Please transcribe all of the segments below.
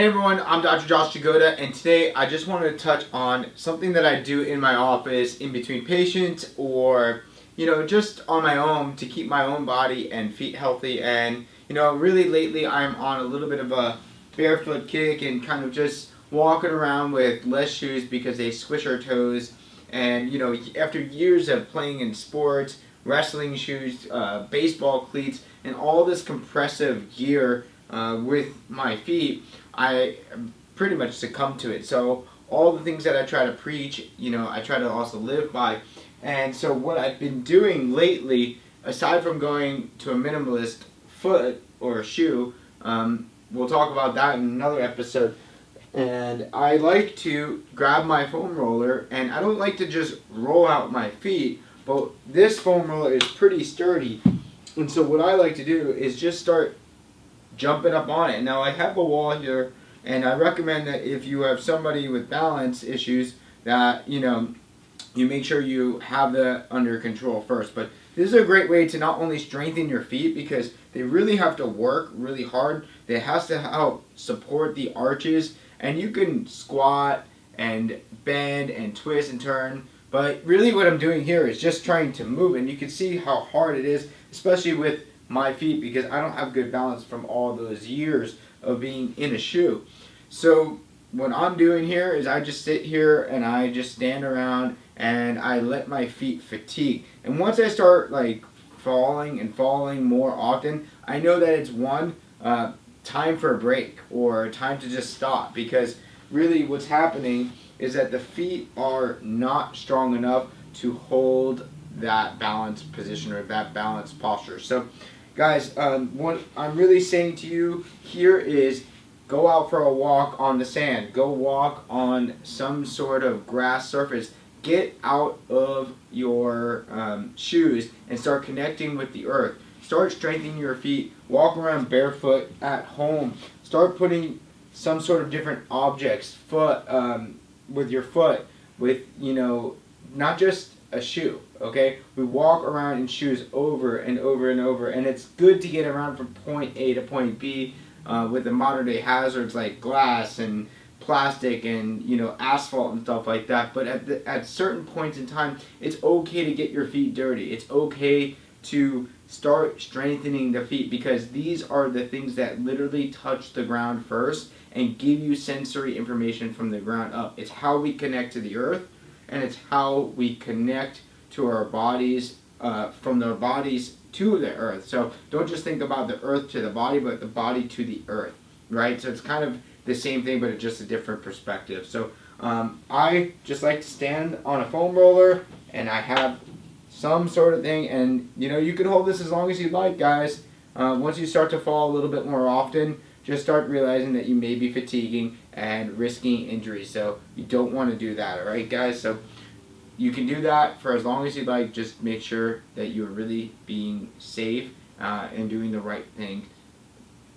Hey everyone, I'm Dr. Jagoda, and today I just wanted to touch on something that I do in my office in between patients or, just on my own to keep my own body and feet healthy. And, really lately I'm on a little bit of a barefoot kick and kind of just walking around with less shoes because they squish our toes. And, after years of playing in sports, wrestling shoes, baseball cleats, and all this compressive gear with my feet, I pretty much succumbed to it. So all the things that I try to preach, I try to also live by. And so what I've been doing lately, aside from going to a minimalist foot or shoe, we'll talk about that in another episode. And I like to grab my foam roller, and I don't like to just roll out my feet, but this foam roller is pretty sturdy. And so what I like to do is just start jumping up on it. Now I have a wall here, and I recommend that if you have somebody with balance issues that you make sure you have that under control first. But this is a great way to not only strengthen your feet because they really have to work really hard. It has to help support the arches, and you can squat and bend and twist and turn. But really what I'm doing here is just trying to move, and you can see how hard it is, especially with my feet, because I don't have good balance from all those years of being in a shoe. So what I'm doing here is I just sit here and I just stand around and I let my feet fatigue. And once I start like falling and falling more often, I know that it's time for a break or time to just stop, because really what's happening is that the feet are not strong enough to hold that balanced position or that balanced posture. So guys, what I'm really saying to you here is go out for a walk on the sand. Go walk on some sort of grass surface. Get out of your shoes and start connecting with the earth. Start strengthening your feet. Walk around barefoot at home. Start putting some sort of different objects with your foot, with not just a shoe. Okay, we walk around in shoes over and over and over, and it's good to get around from point A to point B with the modern day hazards like glass and plastic and asphalt and stuff like that. But at certain points in time, it's okay to get your feet dirty. It's okay to start strengthening the feet, because these are the things that literally touch the ground first and give you sensory information from the ground up. It's how we connect to the earth, and it's how we connect to our bodies, from their bodies to the earth. So don't just think about the earth to the body, but the body to the earth, right? So it's kind of the same thing, but it's just a different perspective. So I just like to stand on a foam roller, and I have some sort of thing, and you can hold this as long as you like, guys. Once you start to fall a little bit more often, just start realizing that you may be fatiguing and risking injury. So you don't want to do that, all right, guys? So you can do that for as long as you like. Just make sure that you're really being safe and doing the right thing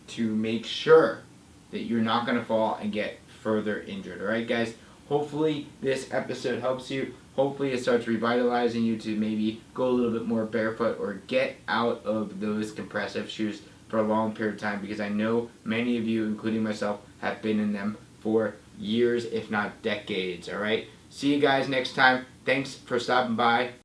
to make sure that you're not going to fall and get further injured. All right, guys? Hopefully this episode helps you. Hopefully it starts revitalizing you to maybe go a little bit more barefoot or get out of those compressive shoes for a long period of time, because I know many of you, including myself, have been in them for years, if not decades. All right? See you guys next time. Thanks for stopping by.